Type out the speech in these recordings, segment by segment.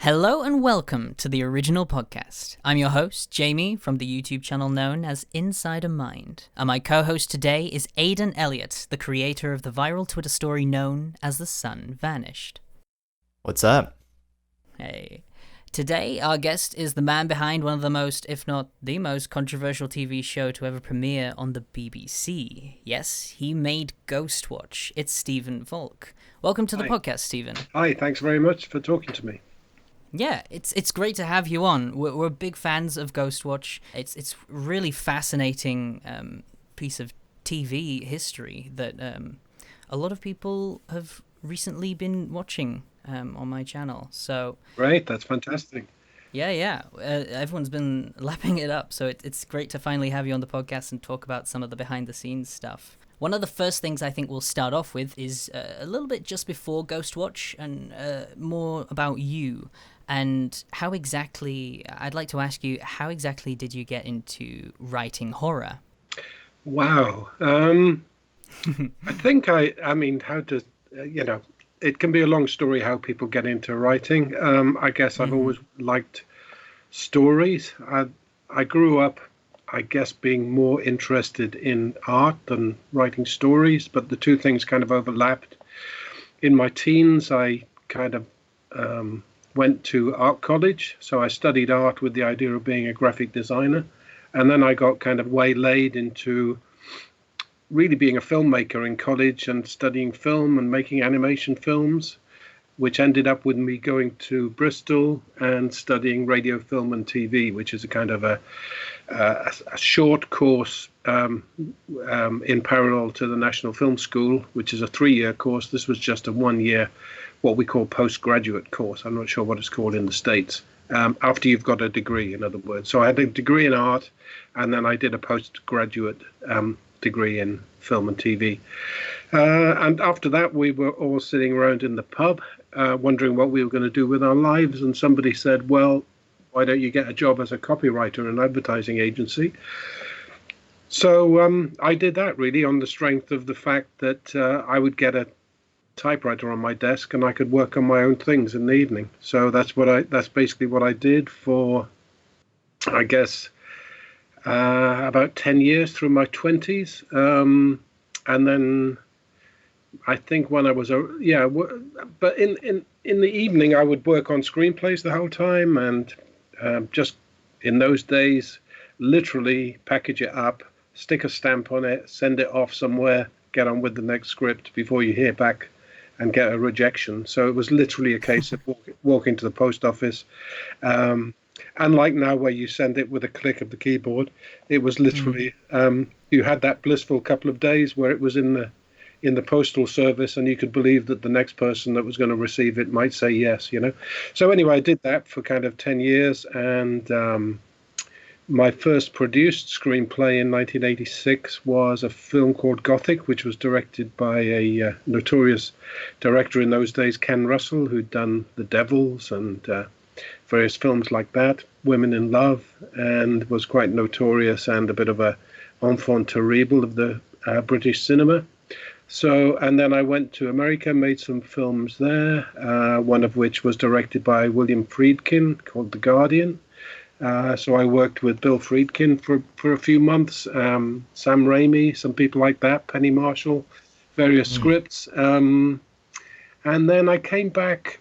Hello and welcome to the original podcast. I'm your host, Jamie, from the YouTube channel known as Inside a Mind. And my co-host today is Aidan Elliott, the creator of the viral Twitter story known as The Sun Vanished. What's up? Hey. Today, our guest is the man behind one of the most, if not the most, controversial TV show to ever premiere on the BBC. Yes, he made Ghostwatch. It's Stephen Volk. Welcome to the podcast, Stephen. Hi, thanks very much for talking to me. Yeah, it's great to have you on. We're big fans of Ghostwatch. It's really fascinating piece of TV history that a lot of people have recently been watching on my channel. So great, that's fantastic. Yeah. Everyone's been lapping it up, so it's great to finally have you on the podcast and talk about some of the behind-the-scenes stuff. One of the first things I think we'll start off with is a little bit just before Ghostwatch and more about you. And how exactly, I'd like to ask you, how exactly did you get into writing horror? Wow. I think how to, it can be a long story how people get into writing. I guess I've always liked stories. I grew up, I guess, being more interested in art than writing stories, but the two things kind of overlapped. In my teens, I kind of went to art college, so I studied art with the idea of being a graphic designer, and then I got kind of waylaid into really being a filmmaker in college and studying film and making animation films, which ended up with me going to Bristol and studying radio, film and TV, which is a kind of a short course in parallel to the National Film School, which is a 3-year course. This was just a 1-year, what we call postgraduate course. I'm not sure what it's called in the States. After you've got a degree, in other words. So I had a degree in art, and then I did a postgraduate degree in film and TV. And after that, we were all sitting around in the pub, wondering what we were going to do with our lives. And somebody said, well, why don't you get a job as a copywriter in an advertising agency? So I did that really on the strength of the fact that I would get a typewriter on my desk and I could work on my own things in the evening. So that's basically what I did for, I guess, about 10 years through my 20s. And then I think when I was, but in the evening I would work on screenplays the whole time, and just in those days, literally package it up, stick a stamp on it, send it off somewhere, get on with the next script before you hear back and get a rejection. So it was literally a case of walking to the post office. Unlike now where you send it with a click of the keyboard, it was literally, you had that blissful couple of days where it was in the postal service and you could believe that the next person that was going to receive it might say yes, So anyway, I did that for kind of 10 years, and my first produced screenplay in 1986 was a film called Gothic, which was directed by a notorious director in those days, Ken Russell, who'd done The Devils and various films like that, Women in Love, and was quite notorious and a bit of a enfant terrible of the British cinema. So, and then I went to America, made some films there, one of which was directed by William Friedkin called The Guardian. So I worked with Bill Friedkin for a few months, Sam Raimi, some people like that, Penny Marshall, various scripts. And then I came back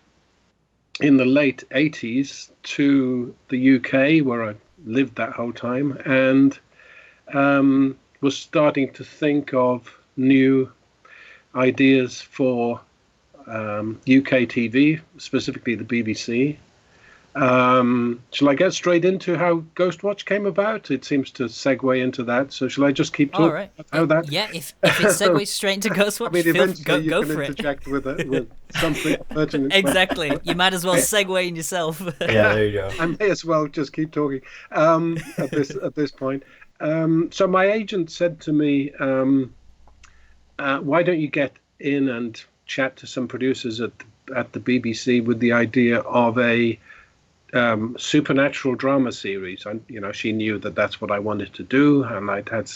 in the late 80s to the UK, where I lived that whole time, and was starting to think of new ideas for UK TV, specifically the BBC. Shall I get straight into how Ghostwatch came about? It seems to segue into that. So shall I just keep talking right. about how that? Yeah, if it segues straight into Ghostwatch, I mean, eventually go you can for interject with something pertinent. Exactly. You might as well segue in yourself. Yeah, there you go. I may as well just keep talking at this point. So my agent said to me, why don't you get in and chat to some producers at the BBC with the idea of a supernatural drama series? And she knew that that's what I wanted to do, and I'd had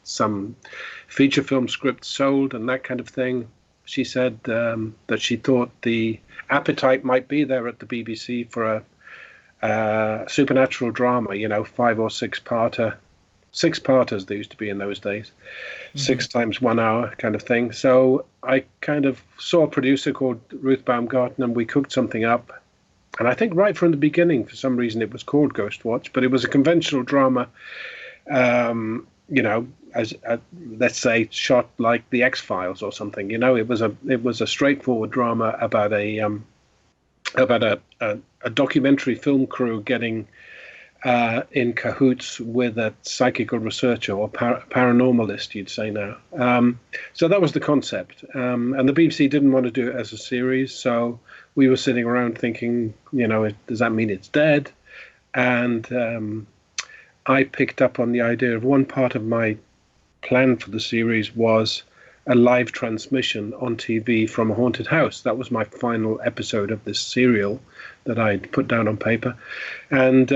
some feature film scripts sold and that kind of thing. she said that she thought the appetite might be there at the BBC for a supernatural drama, 5 or 6-parter. 6-parters there used to be in those days, 6 times 1 hour kind of thing. So I kind of saw a producer called Ruth Baumgarten, and we cooked something up. And I think right from the beginning, for some reason, it was called Ghostwatch, but it was a conventional drama, as let's say shot like the X-Files or something. It was a straightforward drama about a documentary film crew getting in cahoots with a psychical researcher or paranormalist, you'd say now. So that was the concept. And the BBC didn't want to do it as a series, so we were sitting around thinking, does that mean it's dead? And I picked up on the idea of one part of my plan for the series was a live transmission on TV from a haunted house. That was my final episode of this serial that I'd put down on paper. And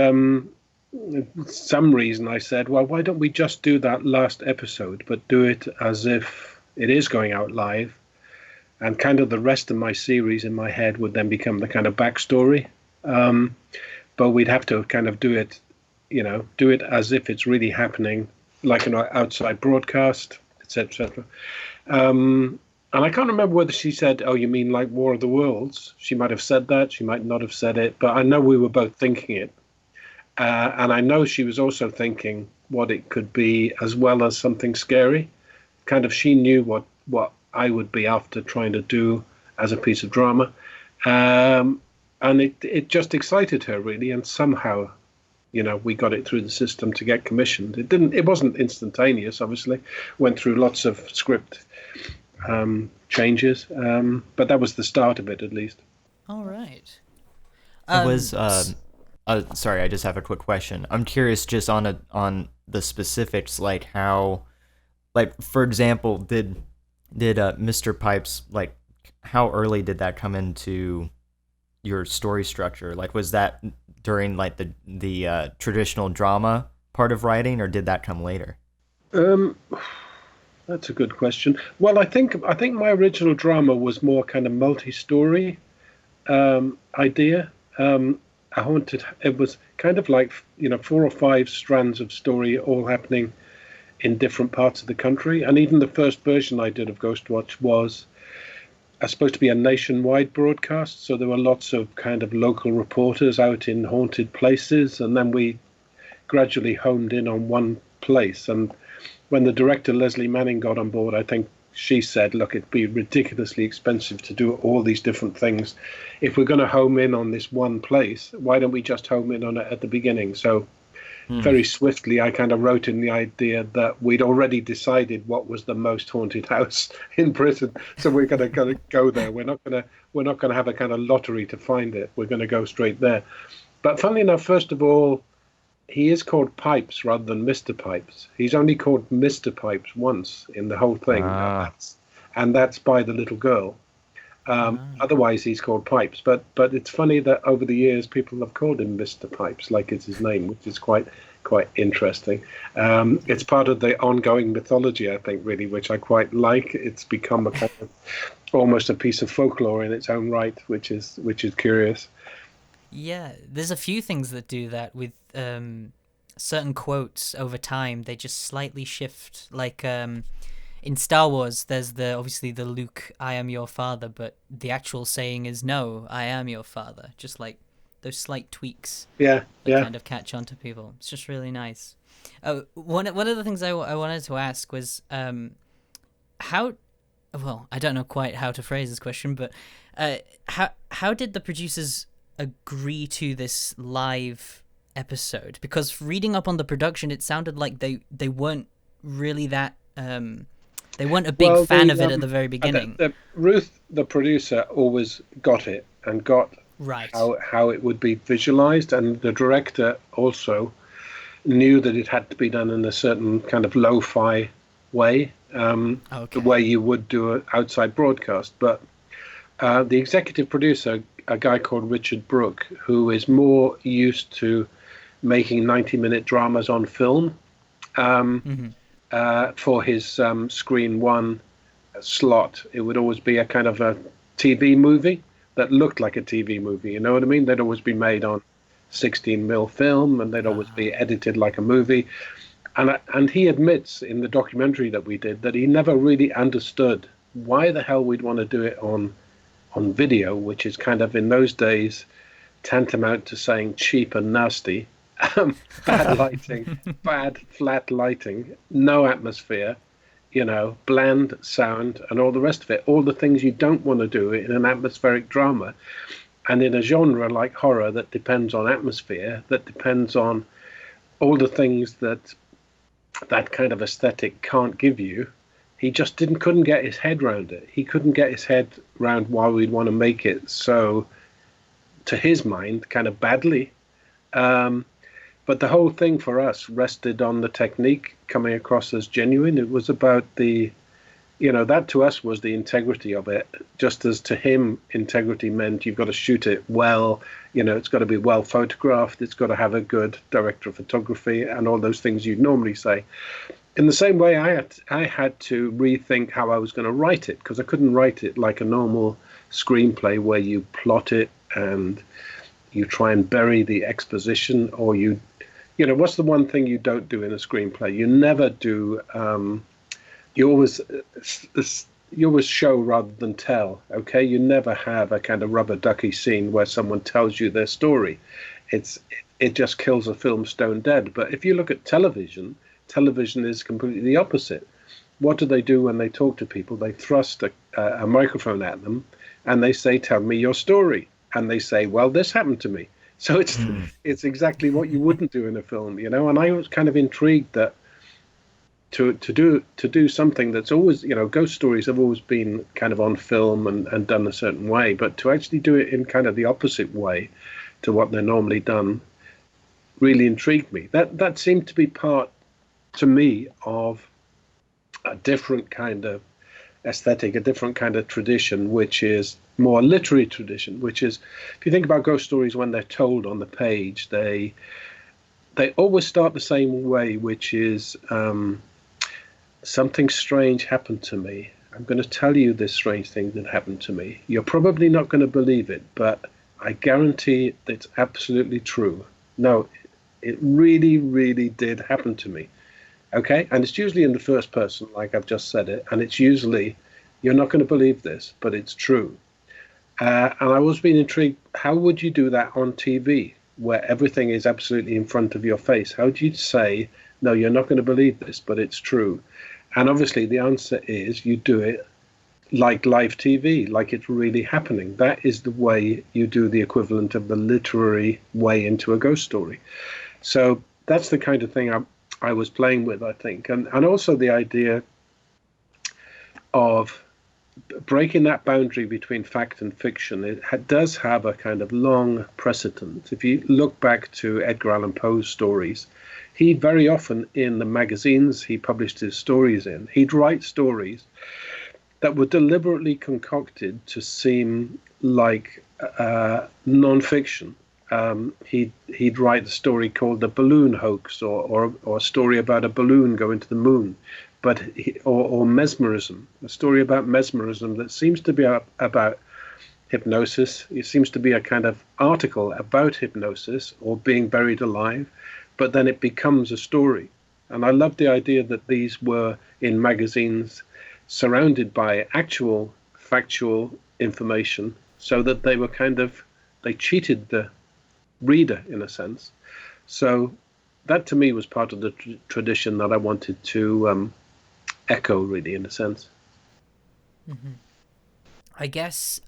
some reason I said, well, why don't we just do that last episode, but do it as if it is going out live, and kind of the rest of my series in my head would then become the kind of backstory. But we'd have to kind of do it as if it's really happening, like an outside broadcast, etc. And I can't remember whether she said, oh, you mean like War of the Worlds? She might have said that. She might not have said it. But I know we were both thinking it. And I know she was also thinking what it could be, as well as something scary. Kind of she knew what I would be after trying to do as a piece of drama. And it just excited her, really. And somehow, we got it through the system to get commissioned. It wasn't instantaneous, obviously. Went through lots of script changes. But that was the start of it, at least. All right. It was... sorry, I just have a quick question. I'm curious just on the specifics, like how, like, for example, did Mr. Pipes, like, how early did that come into your story structure? Like, was that during like the traditional drama part of writing, or did that come later? That's a good question. Well, I think my original drama was more kind of multi-story idea. It was kind of like 4 or 5 strands of story all happening in different parts of the country. And even the first version I did of Ghostwatch was supposed to be a nationwide broadcast. So there were lots of kind of local reporters out in haunted places, and then we gradually homed in on one place. And when the director Leslie Manning got on board, I think she said, look, it'd be ridiculously expensive to do all these different things. If we're going to home in on this one place, why don't we just home in on it at the beginning? So very swiftly, I kind of wrote in the idea that we'd already decided what was the most haunted house in Britain. So we're going to go there. We're not going to have a kind of lottery to find it. We're going to go straight there. But funnily enough, first of all, he is called Pipes rather than Mr. Pipes. He's only called Mr. Pipes once in the whole thing. And that's by the little girl. Otherwise, he's called Pipes. But it's funny that over the years, people have called him Mr. Pipes, like it's his name, which is quite interesting. It's part of the ongoing mythology, I think, really, which I quite like. It's become a kind of almost a piece of folklore in its own right, which is curious. Yeah, there's a few things that do that with certain quotes over time. They just slightly shift. Like in Star Wars, there's obviously the Luke, I am your father, but the actual saying is, no, I am your father. Just like those slight tweaks that kind of catch on to people. It's just really nice. One of the things I wanted to ask was how... Well, I don't know quite how to phrase this question, but how did the producers agree to this live episode? Because reading up on the production, it sounded like they weren't really that they weren't a big fan of it at the very beginning. Ruth, the producer, always got it and got right how it would be visualized, and the director also knew that it had to be done in a certain kind of lo-fi way, the way you would do an outside broadcast. But the executive producer, a guy called Richard Brooke, who is more used to making 90-minute dramas on film for his Screen One slot, it would always be a kind of a TV movie that looked like a TV movie. You know what I mean? They'd always be made on 16mm film, and they'd always be edited like a movie. And he admits in the documentary that we did that he never really understood why the hell we'd want to do it on video, which is kind of in those days tantamount to saying cheap and nasty. Bad lighting, bad flat lighting, no atmosphere, bland sound, and all the rest of it. All the things you don't want to do in an atmospheric drama. And in a genre like horror that depends on atmosphere, that depends on all the things that kind of aesthetic can't give you, he just couldn't get his head around it. He couldn't get his head around why we'd want to make it so, to his mind, kind of badly. But the whole thing for us rested on the technique coming across as genuine. It was about that to us was the integrity of it, just as to him integrity meant you've got to shoot it well, it's got to be well photographed, it's got to have a good director of photography and all those things you'd normally say. In the same way, I had to rethink how I was going to write it, because I couldn't write it like a normal screenplay where you plot it and you try and bury the exposition, or what's the one thing you don't do in a screenplay? You never do. You always show rather than tell. Okay, you never have a kind of rubber ducky scene where someone tells you their story. It just kills a film stone dead. But if you look at television is completely the opposite. What do they do when they talk to people? They thrust a microphone at them and they say, "Tell me your story." And they say, "Well, this happened to me." So it's exactly what you wouldn't do in a film, And I was kind of intrigued that to do something that's always, ghost stories have always been kind of on film and done a certain way, but to actually do it in kind of the opposite way to what they're normally done really intrigued me. That seemed to be part, to me, of a different kind of aesthetic, a different kind of tradition, which is more literary tradition, which is, if you think about ghost stories when they're told on the page, they always start the same way, which is something strange happened to me. I'm going to tell you this strange thing that happened to me. You're probably not going to believe it, but I guarantee it's absolutely true. No, it really, really did happen to me. Okay? And it's usually in the first person, like I've just said it, and it's usually, you're not going to believe this, but it's true. And I've always been intrigued, how would you do that on TV, where everything is absolutely in front of your face? How do you say, no, you're not going to believe this, but it's true? And obviously the answer is you do it like live TV, like it's really happening. That is the way you do the equivalent of the literary way into a ghost story. So that's the kind of thing I was playing with, I think. And also the idea of breaking that boundary between fact and fiction. It does have a kind of long precedent. If you look back to Edgar Allan Poe's stories, he very often, in the magazines he published his stories in, he'd write stories that were deliberately concocted to seem like non-fiction. He'd write a story called The Balloon Hoax, or a story about a balloon going to the moon, or mesmerism, a story about mesmerism that seems to be about hypnosis. It seems to be a kind of article about hypnosis or being buried alive, but then it becomes a story. And I love the idea that these were in magazines surrounded by actual factual information, so that they cheated the reader in a sense. So that to me was part of the tradition that I wanted to echo, really, in a sense. Mm-hmm. I guess,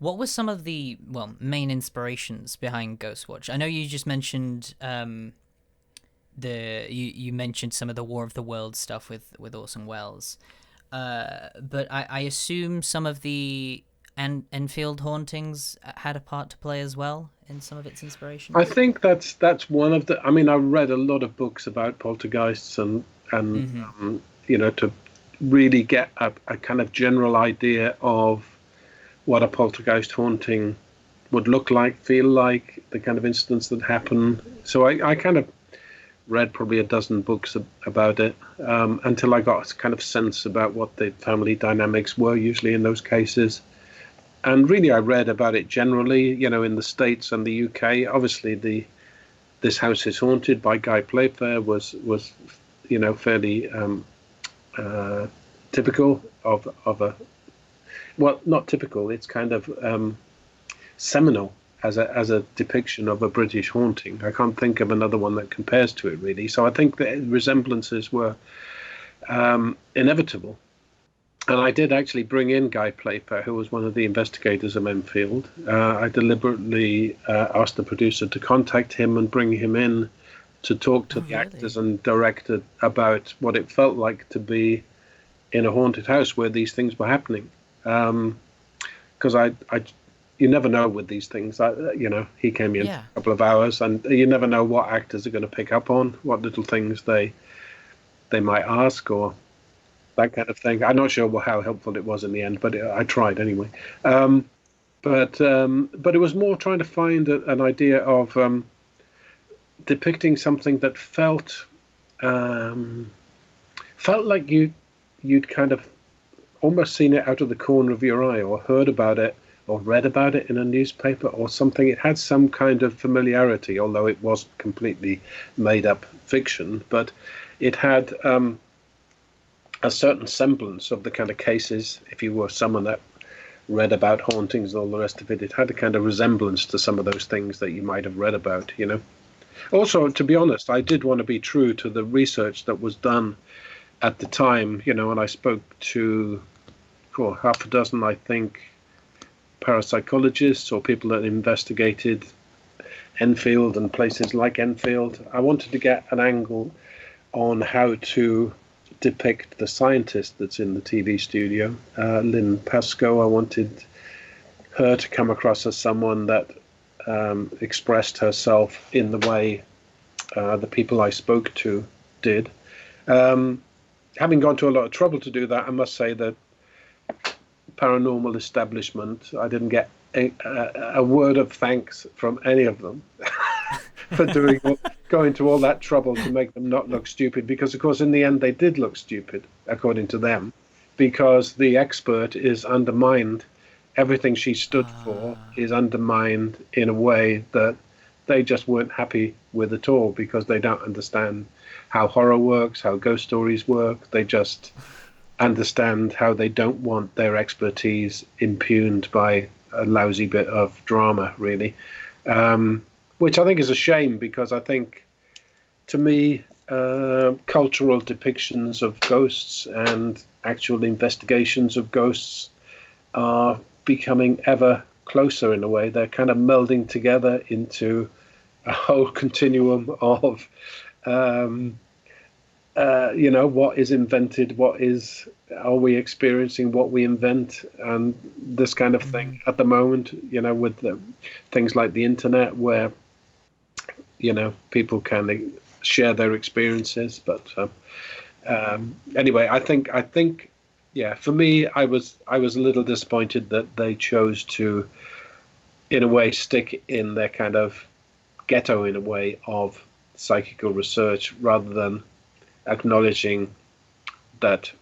what were some of the main inspirations behind Ghostwatch? I know you just mentioned you mentioned some of the War of the Worlds stuff with Orson Welles, but I assume some of the Enfield hauntings had a part to play as well in some of its inspiration. I think that's one of the. I mean, I read a lot of books about poltergeists and Mm-hmm. To really get a kind of general idea of what a poltergeist haunting would look like, feel like, the kind of incidents that happen. So I kind of read probably a dozen books about it, until I got a kind of sense about what the family dynamics were usually in those cases. And really, I read about it generally, in the States and the UK. Obviously, This House is Haunted by Guy Playfair was fairly typical of a, well, not typical. It's kind of seminal as a depiction of a British haunting. I can't think of another one that compares to it, really. So I think the resemblances were inevitable. And I did actually bring in Guy Playfair, who was one of the investigators of Enfield. I deliberately asked the producer to contact him and bring him in to talk to the actors and director about what it felt like to be in a haunted house where these things were happening. Because you never know with these things. He came in a couple of hours, and you never know what actors are going to pick up on, what little things they might ask or that kind of thing. I'm not sure how helpful it was in the end, but I tried anyway. But it was more trying to find an idea of depicting something that felt like you'd kind of almost seen it out of the corner of your eye, or heard about it, or read about it in a newspaper or something. It had some kind of familiarity, although it wasn't completely made up fiction, but it had a certain semblance of the kind of cases. If you were someone that read about hauntings and all the rest of it, it had a kind of resemblance to some of those things that you might have read about, Also, to be honest, I did want to be true to the research that was done at the time, and I spoke to half a dozen, I think, parapsychologists or people that investigated Enfield and places like Enfield. I wanted to get an angle on how to depict the scientist that's in the TV studio, Lynn Pascoe. I wanted her to come across as someone that expressed herself in the way the people I spoke to did. Having gone to a lot of trouble to do that, I must say that paranormal establishment, I didn't get a word of thanks from any of them for going to all that trouble to make them not look stupid, because of course in the end they did look stupid according to them, because the expert is undermined. Everything she stood for is undermined in a way that they just weren't happy with at all, because they don't understand how horror works, how ghost stories work. They just understand how they don't want their expertise impugned by a lousy bit of drama, really. Which I think is a shame, because I think, to me, cultural depictions of ghosts and actual investigations of ghosts are becoming ever closer in a way. They're kind of melding together into a whole continuum of, what is invented, are we experiencing what we invent, and this kind of thing at the moment, with things like the internet, where people can share their experiences. But anyway, I think, for me, I was a little disappointed that they chose to, in a way, stick in their kind of ghetto, in a way, of psychical research, rather than acknowledging that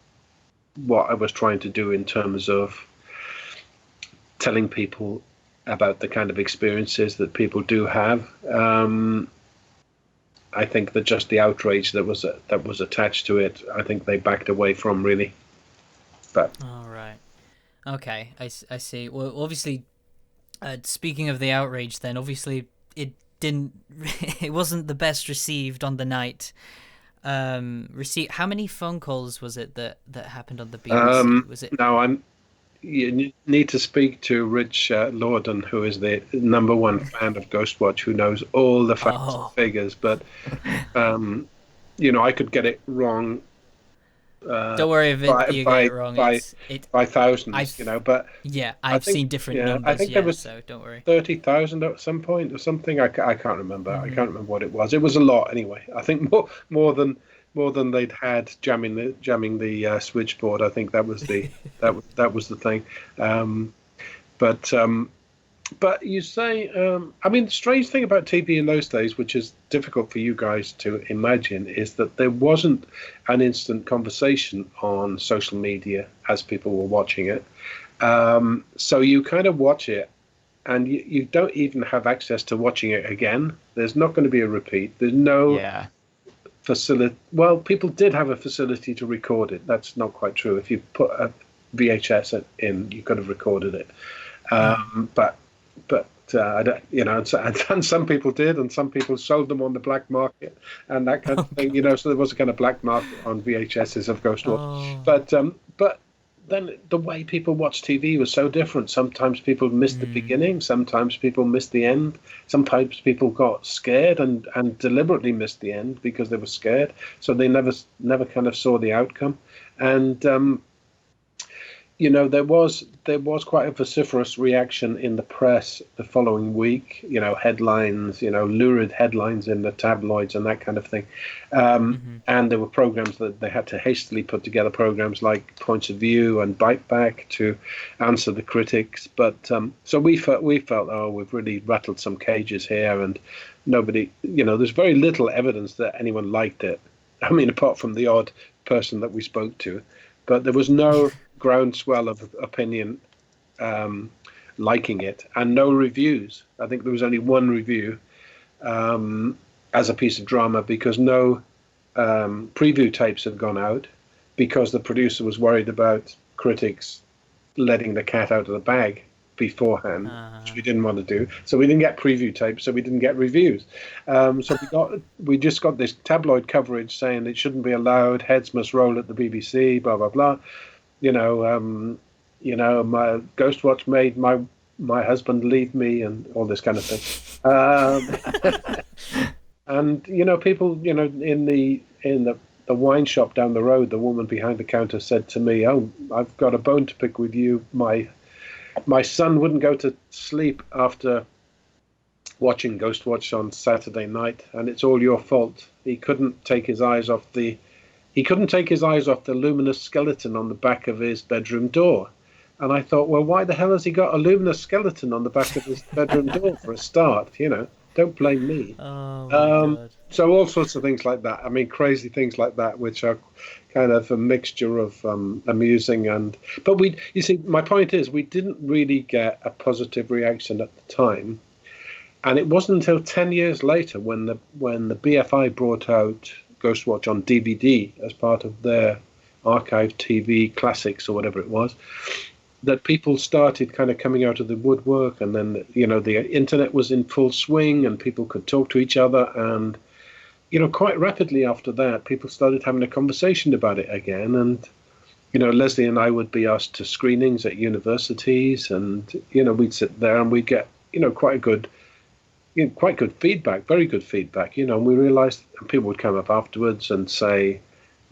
what I was trying to do in terms of telling people about the kind of experiences that people do have. I think that just the outrage that was attached to it, I think they backed away from, really. But all right, okay, I see. Well, obviously, speaking of the outrage, then obviously it wasn't the best received on the night. How many phone calls was it that happened on the BBC? Was it? No, you need to speak to Rich Lorden, who is the number one fan of Ghostwatch, who knows all the facts and figures. But I could get it wrong. Don't worry if you get it wrong. By thousands, But yeah, I've seen different numbers. I think there was, so don't worry. 30,000 at some point or something. I can't remember. I can't remember what it was. It was a lot anyway. I think more than they'd had jamming the switchboard. I think that was the that was the thing. But you say, I mean, the strange thing about TV in those days, which is difficult for you guys to imagine, is that there wasn't an instant conversation on social media as people were watching it. So you kind of watch it, and you don't even have access to watching it again. There's not going to be a repeat. There's no Yeah. facility. Well, people did have a facility to record it. That's not quite true. If you put a VHS in, you could have recorded it. But I don't, and some people did, and some people sold them on the black market and that kind of thing. So there was a kind of black market on VHSs of Ghostwatch. Oh. But then the way people watch TV was so different. Sometimes people missed the beginning, sometimes people missed the end, sometimes people got scared and deliberately missed the end because they were scared, so they never kind of saw the outcome. And there was quite a vociferous reaction in the press the following week. Headlines, lurid headlines in the tabloids and that kind of thing. And there were programs that they had to hastily put together, programs like Points of View and Bite Back to answer the critics. But so we felt, oh, we've really rattled some cages here, and nobody, there's very little evidence that anyone liked it. I mean, apart from the odd person that we spoke to, but there was no groundswell of opinion liking it, and no reviews. I think there was only one review as a piece of drama, because no preview tapes had gone out, because the producer was worried about critics letting the cat out of the bag beforehand, which we didn't want to do. So we didn't get preview tapes, so we didn't get reviews. So we just got this tabloid coverage saying it shouldn't be allowed, heads must roll at the BBC, blah blah blah. My Ghostwatch made my husband leave me, and all this kind of thing. And people, in the wine shop down the road, the woman behind the counter said to me, "Oh, I've got a bone to pick with you. My son wouldn't go to sleep after watching Ghostwatch on Saturday night, and it's all your fault. He couldn't take his eyes off the luminous skeleton on the back of his bedroom door." And I thought, well, why the hell has he got a luminous skeleton on the back of his bedroom door for a start? Don't blame me. Oh my God. So all sorts of things like that. I mean, crazy things like that, which are kind of a mixture of amusing but you see, my point is, we didn't really get a positive reaction at the time, and it wasn't until 10 years later when the BFI brought out Ghostwatch on DVD as part of their archive TV classics or whatever it was, that people started kind of coming out of the woodwork, and then the internet was in full swing and people could talk to each other, and quite rapidly after that people started having a conversation about it again. And Leslie and I would be asked to screenings at universities, and we'd sit there and we'd get quite good feedback, very good feedback, and we realized, and people would come up afterwards and say,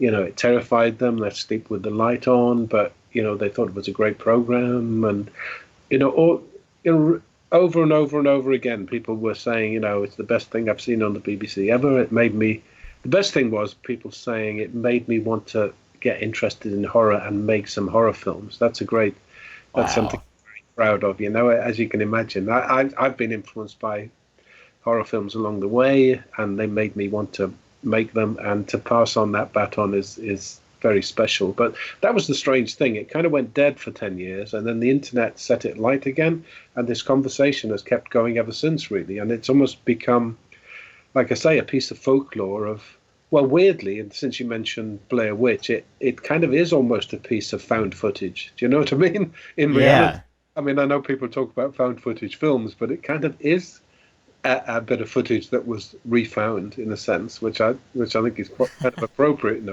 it terrified them, let's sleep with the light on, but they thought it was a great program. And over and over and over again, people were saying, it's the best thing I've seen on the BBC ever. The best thing was people saying it made me want to get interested in horror and make some horror films. That's something I'm very proud of, as you can imagine. I've been influenced by horror films along the way, and they made me want to make them, and to pass on that baton is very special. But that was the strange thing. It kind of went dead for 10 years, and then the internet set it light again, and this conversation has kept going ever since, really. And it's almost become, like I say, a piece of folklore of, well, weirdly, and since you mentioned Blair Witch, it kind of is almost a piece of found footage. Do you know what I mean? In reality, I mean, I know people talk about found footage films, but it kind of is a bit of footage that was refound, in a sense, which I think is quite kind of appropriate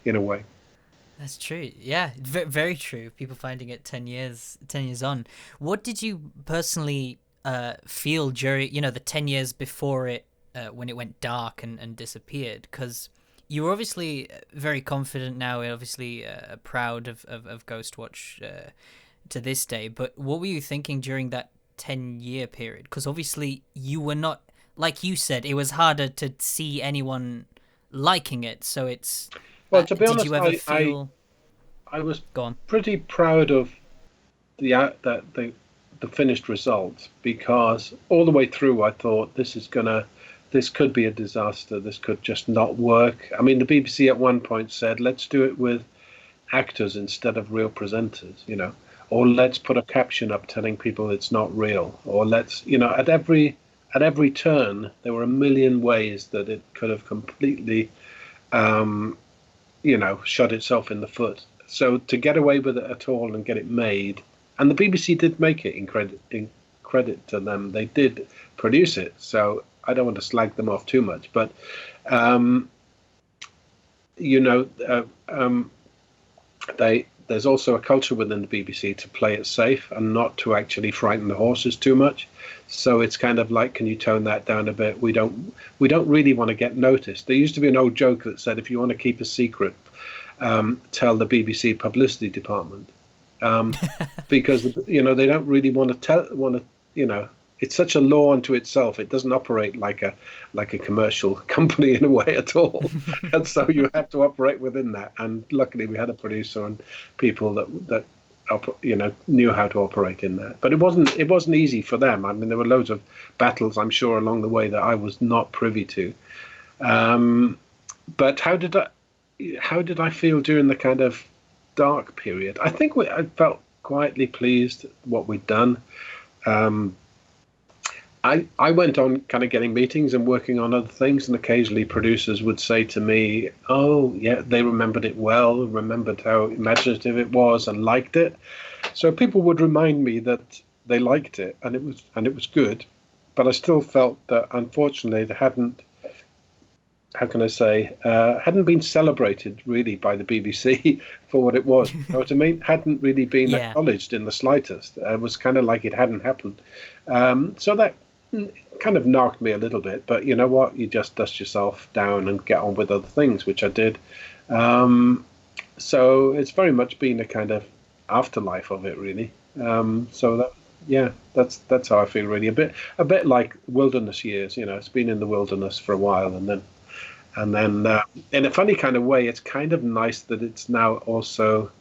in a way. That's true. Yeah, very true. People finding it 10 years on. What did you personally feel during, the 10 years before it, when it went dark and disappeared? Because you were obviously very confident now, and obviously proud of Ghostwatch to this day. But what were you thinking during that 10-year period? Because obviously you were not, like you said, it was harder to see anyone liking it. So it's... Well, to be did honest, you ever feel... I was Go on. pretty proud of the the finished result, because all the way through I thought this could be a disaster. This could just not work. I mean, the BBC at one point said, let's do it with actors instead of real presenters, or let's put a caption up telling people it's not real, or let's, at every turn there were a million ways that it could have completely, shot itself in the foot. So to get away with it at all and get it made, and the BBC did make it, in credit to them, they did produce it. So I don't want to slag them off too much, but there's also a culture within the BBC to play it safe and not to actually frighten the horses too much. So it's kind of like, can you tone that down a bit? We don't really want to get noticed. There used to be an old joke that said, if you want to keep a secret, tell the BBC publicity department, because they don't really want to it's such a law unto itself. It doesn't operate like a commercial company in a way at all, and so you have to operate within that. And luckily, we had a producer and people that knew how to operate in that. But it wasn't easy for them. I mean, there were loads of battles, I'm sure, along the way that I was not privy to. But how did I feel during the kind of dark period? I think I felt quietly pleased what we'd done. I went on kind of getting meetings and working on other things, and occasionally producers would say to me, oh, yeah, they remembered it well, remembered how imaginative it was and liked it. So people would remind me that they liked it and it was good, but I still felt that unfortunately it hadn't been celebrated really by the BBC for what it was. You know what I mean? Hadn't really been acknowledged in the slightest. It was kind of like it hadn't happened. So that kind of knocked me a little bit, but you know what? You just dust yourself down and get on with other things, which I did. So it's very much been a kind of afterlife of it, really. So that's how I feel, really. A bit like wilderness years. It's been in the wilderness for a while, and then in a funny kind of way, it's kind of nice that it's now also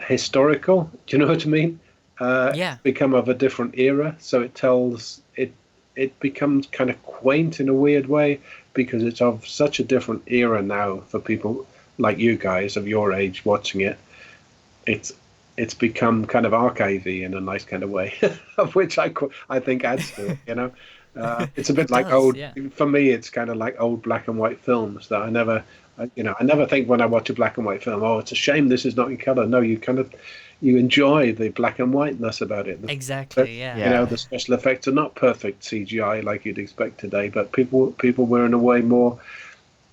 historical. Do you know what I mean? Become of a different era, so it becomes kind of quaint in a weird way, because it's of such a different era now for people like you guys of your age watching it. It's become kind of archivey in a nice kind of way, of which I think adds to it. It's a bit like for me, it's kind of like old black and white films that I never think when I watch a black and white film, oh, it's a shame this is not in color. No, you enjoy the black and whiteness about it. Exactly, the special effects are not perfect CGI like you'd expect today, but people were in a way more,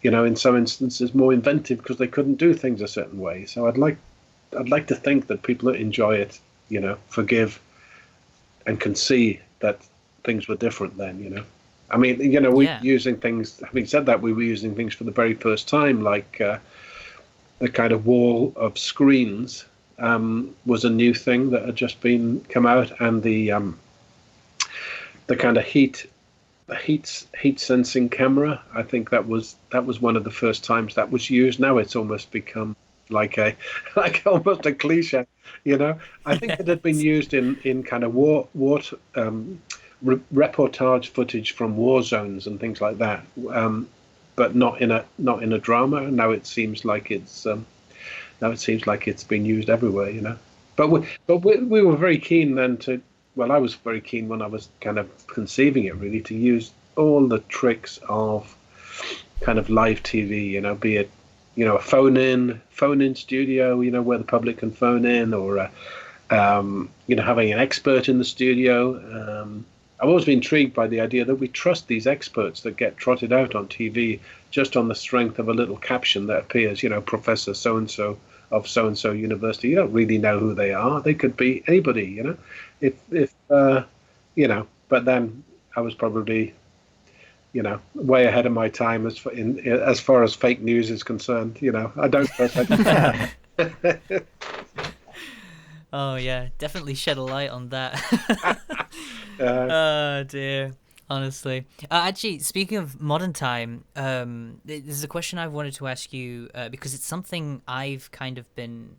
in some instances more inventive because they couldn't do things a certain way. So I'd like to think that people that enjoy it, forgive and can see that things were different then, I mean, we were using things, having said that, we were using things for the very first time, like the kind of wall of screens was a new thing that had just come out, and the kind of heat sensing camera. I think that was one of the first times that was used. Now it's almost become like almost a cliche, I think it had been used in kind of war reportage footage from war zones and things like that, but not in a drama. Now it seems like it's been used everywhere, But we were very keen then I was very keen when I was kind of conceiving it, really, to use all the tricks of kind of live TV, be it a phone in studio, where the public can phone in, or having an expert in the studio. I've always been intrigued by the idea that we trust these experts that get trotted out on TV just on the strength of a little caption that appears, Professor so-and-so of so-and-so university. You don't really know who they are. They could be anybody, but then I was probably, way ahead of my time as far as fake news is concerned. I don't trust that. Oh yeah, definitely shed a light on that. Oh dear, honestly. Actually, speaking of modern time, there's a question I wanted to ask you because it's something I've kind of been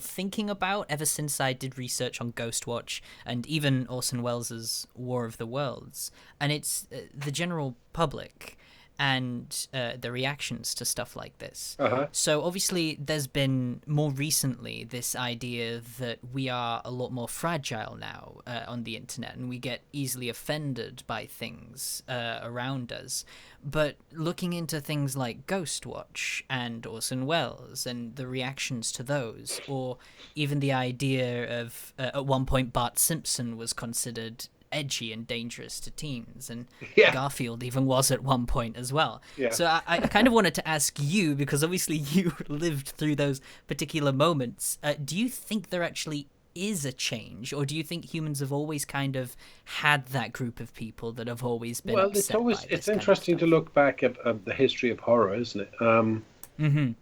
thinking about ever since I did research on Ghostwatch and even Orson Welles' War of the Worlds, and it's the general public and the reactions to stuff like this. So obviously there's been more recently this idea that we are a lot more fragile now on the internet, and we get easily offended by things around us. But looking into things like Ghostwatch and Orson Welles and the reactions to those, or even the idea of at one point Bart Simpson was considered edgy and dangerous to teens, and Garfield even was at one point as well. So I kind of wanted to ask you, because obviously you lived through those particular moments, do you think there actually is a change, or do you think humans have always kind of had that group of people that have always been upset by this it's kind of interesting to stuff? look back at the history of horror, isn't it?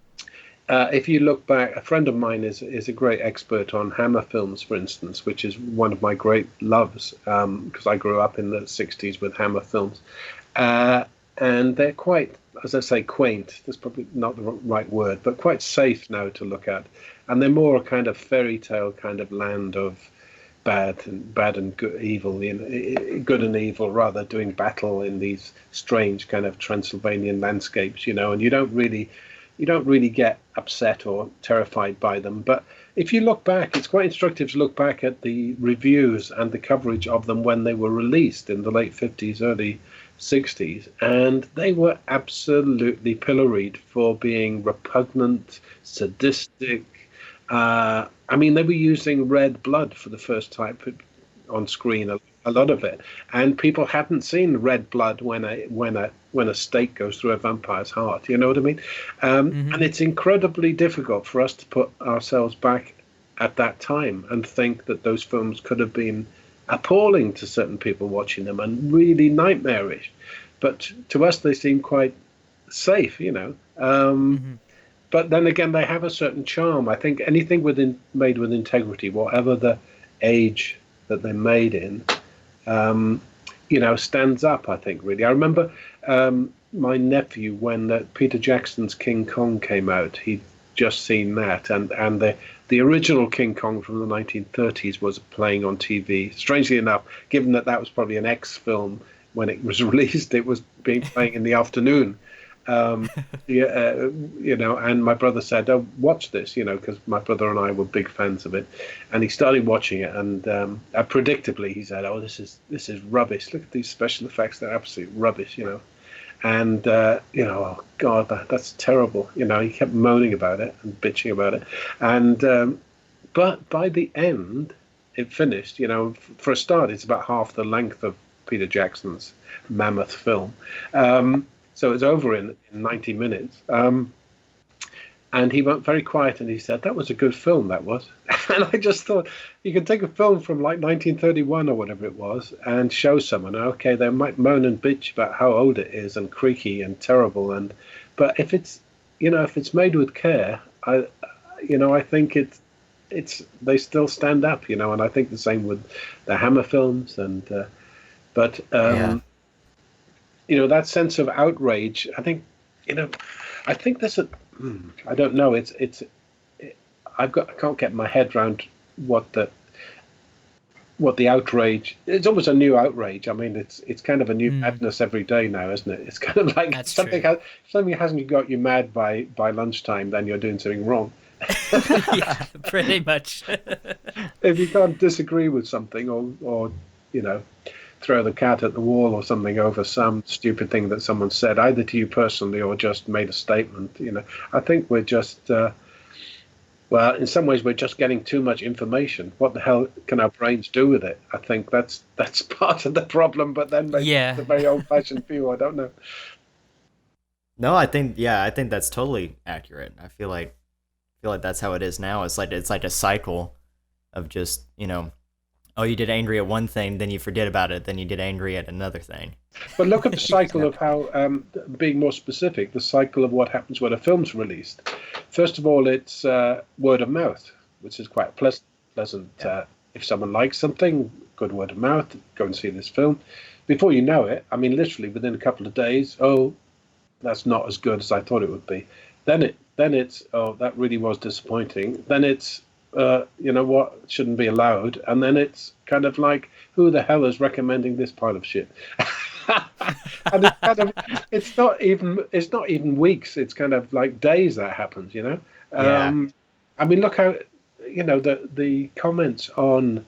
If you look back, a friend of mine is a great expert on Hammer films, for instance, which is one of my great loves, because I grew up in the 60s with Hammer films. And they're quite, as I say, quaint. That's probably not the right word, but quite safe now to look at. And they're more a kind of fairy tale kind of land of bad and good, evil, good and evil, rather, doing battle in these strange kind of Transylvanian landscapes, and you don't really get upset or terrified by them. But if you look back, it's quite instructive to look back at the reviews and the coverage of them when they were released in the late 50s, early 60s, and they were absolutely pilloried for being repugnant, sadistic. I mean, they were using red blood for the first time on screen, a lot of it, and people hadn't seen red blood when a stake goes through a vampire's heart. You know what I mean? And it's incredibly difficult for us to put ourselves back at that time and think that those films could have been appalling to certain people watching them and really nightmarish. But to us, they seem quite safe, But then again, they have a certain charm. I think anything made with integrity, whatever the age that they're made in, stands up, I think, really. I remember my nephew, when Peter Jackson's King Kong came out, he'd just seen that, and the original King Kong from the 1930s was playing on TV. Strangely enough, given that was probably an X film when it was released, it was playing in the afternoon. And my brother said, "Oh, watch this," because my brother and I were big fans of it, and he started watching it, and predictably he said, "Oh, this is rubbish. Look at these special effects; they're absolute rubbish," And oh God, that's terrible. He kept moaning about it and bitching about it, and but by the end, it finished. For a start, it's about half the length of Peter Jackson's mammoth film. So it's over in 90 minutes. And he went very quiet and he said, "That was a good film, that was." And I just thought, you can take a film from like 1931 or whatever it was and show someone, okay, they might moan and bitch about how old it is and creaky and terrible. But if it's made with care, I think they still stand up, and I think the same with the Hammer films. That sense of outrage, I think there's I don't know. I can't get my head around what the outrage. It's almost a new outrage. I mean, it's kind of a new madness every day now, isn't it? It's kind of like something hasn't got you mad by lunchtime, then you're doing something wrong. Yeah, pretty much. If you can't disagree with something, or throw the cat at the wall or something over some stupid thing that someone said, either to you personally or just made a statement. I think we're just, in some ways, we're just getting too much information. What the hell can our brains do with it? I think that's part of the problem. But then maybe it's a very old-fashioned view. I don't know. No, I think that's totally accurate. I feel like that's how it is now. It's like a cycle of just oh, you did angry at one thing, then you forget about it, then you get angry at another thing. But look at the cycle of how, being more specific, the cycle of what happens when a film's released. First of all, it's word of mouth, which is quite pleasant. If someone likes something, good word of mouth, go and see this film. Before you know it, I mean, literally within a couple of days, oh, that's not as good as I thought it would be. Then Then it's, oh, that really was disappointing. Then it's, you know what, shouldn't be allowed. And then it's kind of like, who the hell is recommending this pile of shit? And it's kind of, it's not even weeks. It's kind of like days that happens, you know. Yeah. I mean, look how, you know, the comments on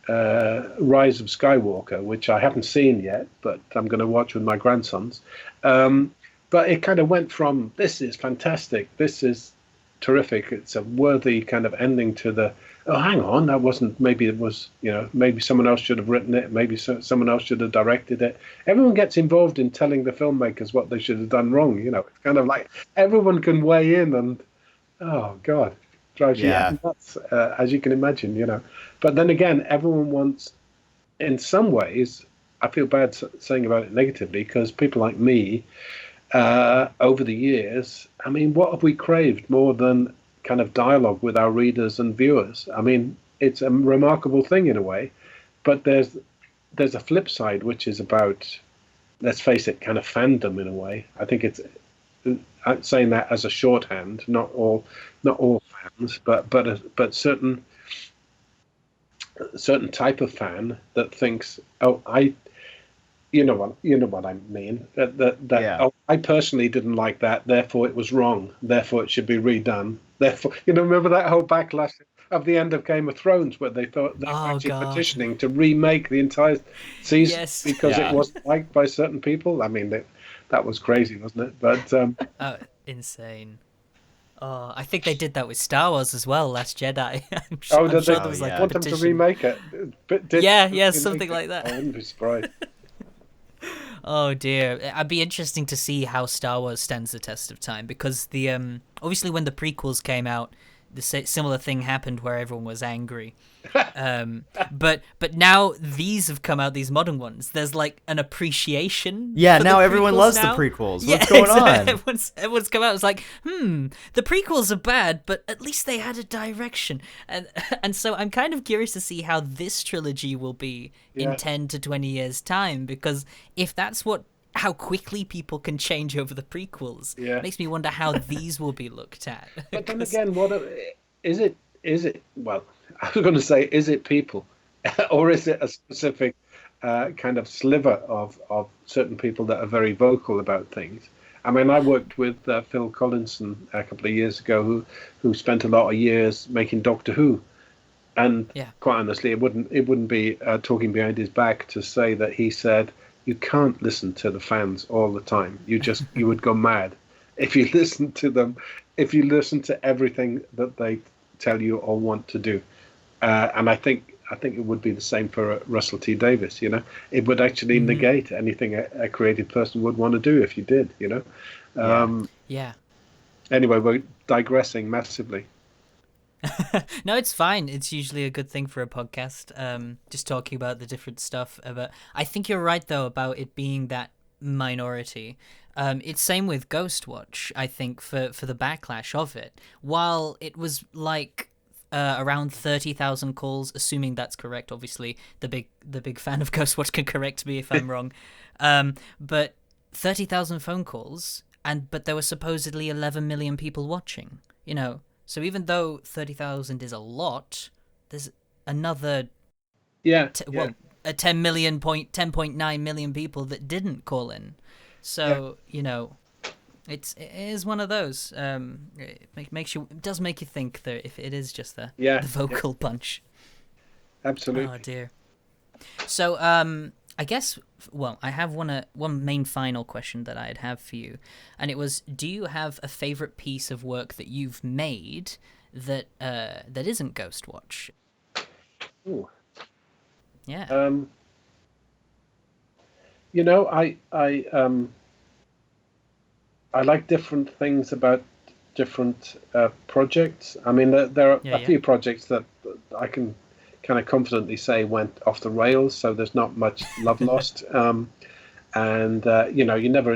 Rise of Skywalker, which I haven't seen yet, but I'm going to watch with my grandsons. But it kind of went from, this is fantastic, this is terrific, it's a worthy kind of ending, to the, oh, hang on, that wasn't, maybe it was, you know, maybe someone else should have written it, maybe someone else should have directed it. Everyone gets involved in telling the filmmakers what they should have done wrong, you know. It's kind of like everyone can weigh in, and, oh, God, drives you nuts, as you can imagine, you know. But then again, everyone wants, in some ways, I feel bad saying about it negatively, because people like me, over the years, I mean, what have we craved more than kind of dialogue with our readers and viewers? I mean, it's a remarkable thing in a way, but there's a flip side, which is about, let's face it, kind of fandom in a way. I think I'm saying that as a shorthand, not all fans, but certain type of fan that thinks, oh, you know what I mean. Oh, I personally didn't like that, therefore it was wrong, therefore it should be redone. Therefore, you know, remember that whole backlash of the end of Game of Thrones, where they thought they were actually petitioning to remake the entire season because it wasn't liked by certain people. I mean, that was crazy, wasn't it? But insane. Oh, I think they did that with Star Wars as well, Last Jedi. I'm sure there was like a want them to remake it? Something like that. I wouldn't be surprised. Oh dear, it'd be interesting to see how Star Wars stands the test of time, because the obviously when the prequels came out, the similar thing happened where everyone was angry. But now these have come out, these modern ones. There's like an appreciation. Yeah, now everyone loves the prequels. What's going on? Everyone's come out. It's like, the prequels are bad, but at least they had a direction. And so I'm kind of curious to see how this trilogy will be in 10 to 20 years' time, because if that's how quickly people can change over the prequels, makes me wonder how these will be looked at. But then again, what is it? Well, I was going to say, is it people, or is it a specific kind of sliver of certain people that are very vocal about things? I mean, I worked with Phil Collinson a couple of years ago, who spent a lot of years making Doctor Who, and quite honestly, it wouldn't be talking behind his back to say that he said, you can't listen to the fans all the time. You would go mad if you listen to them, if you listen to everything that they tell you or want to do. And I think it would be the same for Russell T Davies. You know, it would actually negate anything a creative person would want to do if you did. You know. Anyway, we're digressing massively. No, it's fine. It's usually a good thing for a podcast, just talking about the different stuff. But I think you're right, though, about it being that minority. It's same with Ghostwatch, I think, for the backlash of it. While it was like around 30,000 calls, assuming that's correct. Obviously, the big fan of Ghostwatch can correct me if I'm wrong. But 30,000 phone calls, but there were supposedly 11 million people watching, you know. So even though 30,000 is a lot, there's another 10.9 million people that didn't call in. So you know, it is one of those. It does make you think that if it is just the vocal punch. Absolutely. Oh dear. So I guess, well, I have one main final question that I'd have for you, and it was, do you have a favorite piece of work that you've made that isn't Ghostwatch? Ooh. Yeah. You know, I like different things about different projects. I mean, there are a few projects that I can kind of confidently say went off the rails, so there's not much love lost. And you know, you never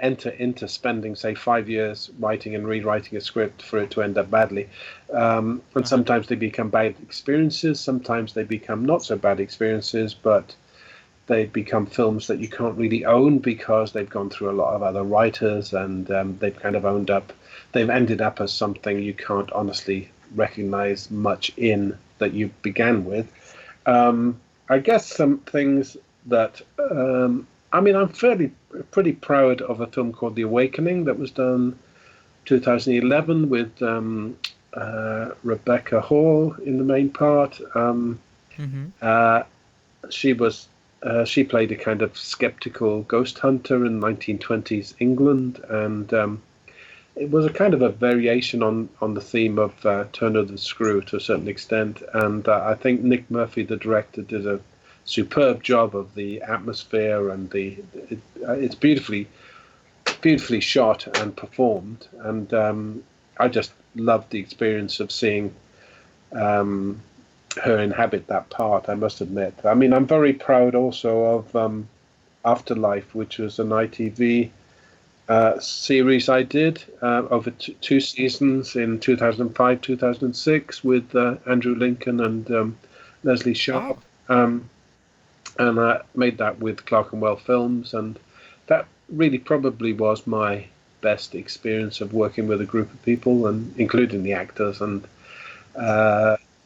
enter into spending, say, 5 years writing and rewriting a script for it to end up badly. And sometimes they become bad experiences, sometimes they become not so bad experiences, but they've become films that you can't really own because they've gone through a lot of other writers, and they've kind of they've ended up as something you can't honestly recognize much in that you began with. I guess some things that, I'm pretty proud of a film called The Awakening that was done 2011 with Rebecca Hall in the main part. She played a kind of skeptical ghost hunter in 1920s England, and it was a kind of a variation on the theme of Turner the Screw to a certain extent. And I think Nick Murphy, the director, did a superb job of the atmosphere, and it's beautifully shot and performed. And I just loved the experience of seeing her inhabit that part, I must admit. I mean, I'm very proud also of Afterlife, which was an ITV series I did over two seasons in 2005, 2006 with Andrew Lincoln and Leslie Sharp. And I made that with Clerkenwell Films, and that really probably was my best experience of working with a group of people, and including the actors. And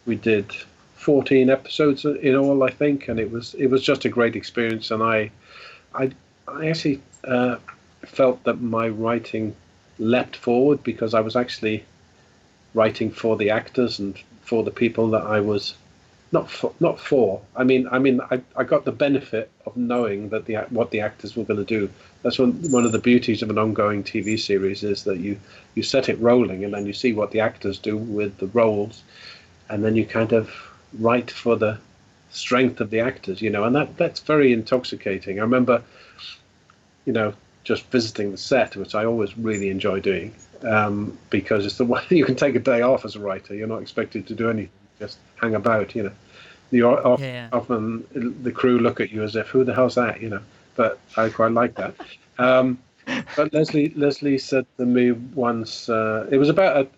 we did 14 episodes in all, I think, and it was just a great experience. And I actually felt that my writing leapt forward because I was actually writing for the actors and for the people that I was not for. I mean, I got the benefit of knowing that what the actors were going to do. That's one of the beauties of an ongoing TV series, is that you set it rolling, and then you see what the actors do with the roles, and then you kind of write for the strength of the actors, and that's very intoxicating. I remember, just visiting the set, which I always really enjoy doing, because it's the way you can take a day off as a writer. You're not expected to do anything, just hang about, Often the crew look at you as if, who the hell's that, but I quite like that. But Leslie said to me once, it was about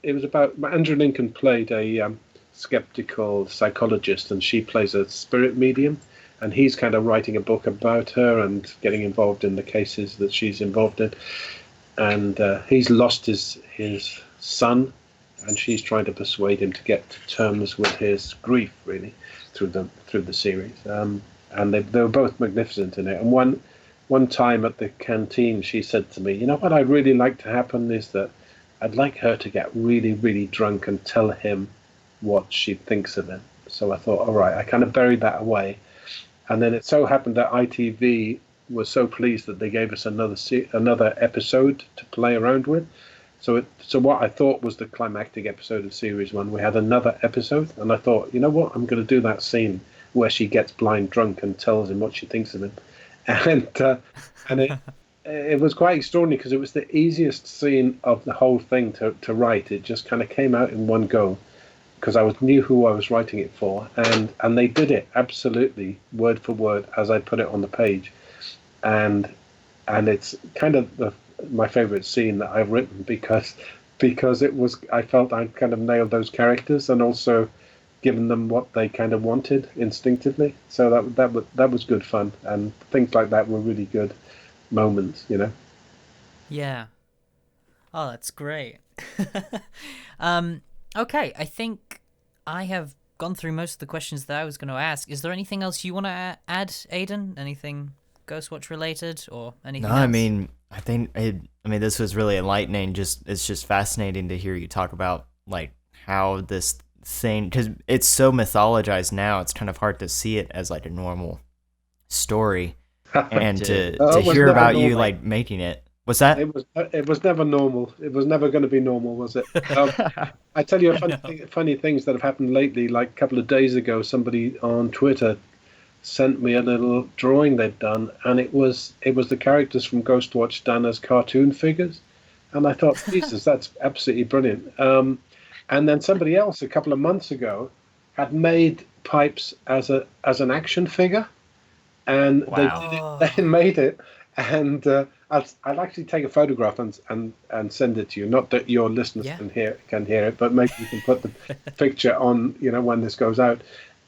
Andrew Lincoln played a skeptical psychologist, and she plays a spirit medium, and he's kind of writing a book about her and getting involved in the cases that she's involved in. And he's lost his son, and she's trying to persuade him to get to terms with his grief, really, through the series. And they were both magnificent in it. And one time at the canteen, she said to me, what I'd really like to happen is that I'd like her to get really, really drunk and tell him what she thinks of him. So I thought, all right, I kind of buried that away. And then it so happened that ITV was so pleased that they gave us another episode to play around with. So what I thought was the climactic episode of series 1, we had another episode, and I thought, you know what, I'm going to do that scene where she gets blind drunk and tells him what she thinks of him. And it was quite extraordinary, because it was the easiest scene of the whole thing to write. It just kind of came out in one go, because I knew who I was writing it for, and they did it absolutely word for word as I put it on the page, and it's kind of my favorite scene that I've written, because I felt I'd kind of nailed those characters and also given them what they kind of wanted instinctively. So that was good fun, and things like that were really good moments, Yeah. Oh, that's great. Okay, I think I have gone through most of the questions that I was going to ask. Is there anything else you want to add, Aidan? Anything Ghostwatch related or anything else? I mean, I think this was really enlightening. It's just fascinating to hear you talk about like how this thing, because it's so mythologized now, it's kind of hard to see it as like a normal story, and to hear about normal. You like making it. What's that? It was never normal. It was never going to be normal, was it? I tell you funny things that have happened lately. Like a couple of days ago, somebody on Twitter sent me a little drawing they'd done, and it was the characters from Ghostwatch done as cartoon figures, and I thought, Jesus, that's absolutely brilliant. And then somebody else a couple of months ago had made Pipes as an action figure, and wow. they made it, and I'll actually take a photograph and send it to you. Not that your listeners can hear it, but maybe you can put the picture on, when this goes out.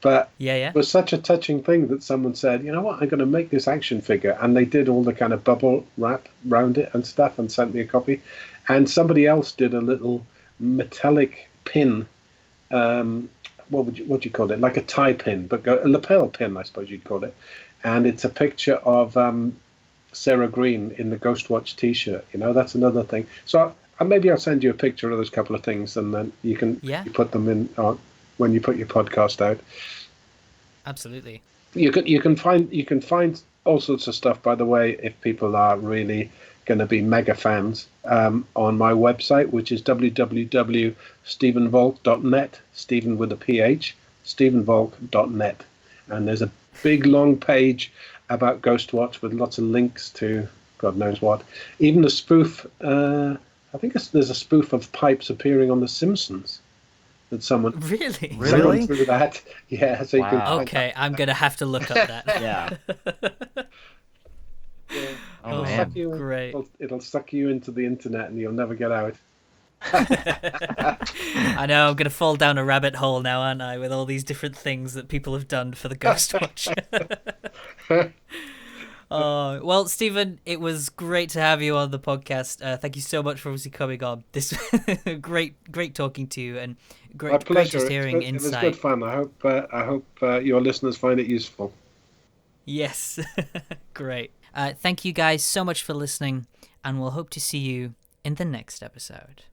But Yeah. it was such a touching thing that someone said, you know what, I'm going to make this action figure. And they did all the kind of bubble wrap around it and stuff and sent me a copy. And somebody else did a little metallic pin. What do you call it? Like a tie pin, but a lapel pin, I suppose you'd call it. And it's a picture of Sarah Green in the Ghostwatch T-shirt. That's another thing. So maybe I'll send you a picture of those couple of things, and then you put them in when you put your podcast out. Absolutely. You can find all sorts of stuff. By the way, if people are really going to be mega fans, on my website, which is www.stephenvolk.net, Stephen with a PH, stephenvolk.net, and there's a big long page about Ghostwatch with lots of links to God knows what. Even a spoof. I think there's a spoof of Pipes appearing on The Simpsons. That someone Really through that. Yeah, so you can. Okay, I'm gonna have to look up that. Yeah. Yeah. Oh man, great. It'll suck you into the internet and you'll never get out. I know, I'm gonna fall down a rabbit hole now, aren't I, with all these different things that people have done for the Ghostwatch. Well, Stephen, it was great to have you on the podcast. Thank you so much for obviously coming on. This great talking to you, and great just hearing insight. It was good fun. I hope your listeners find it useful. Yes, great. Thank you guys so much for listening, and we'll hope to see you in the next episode.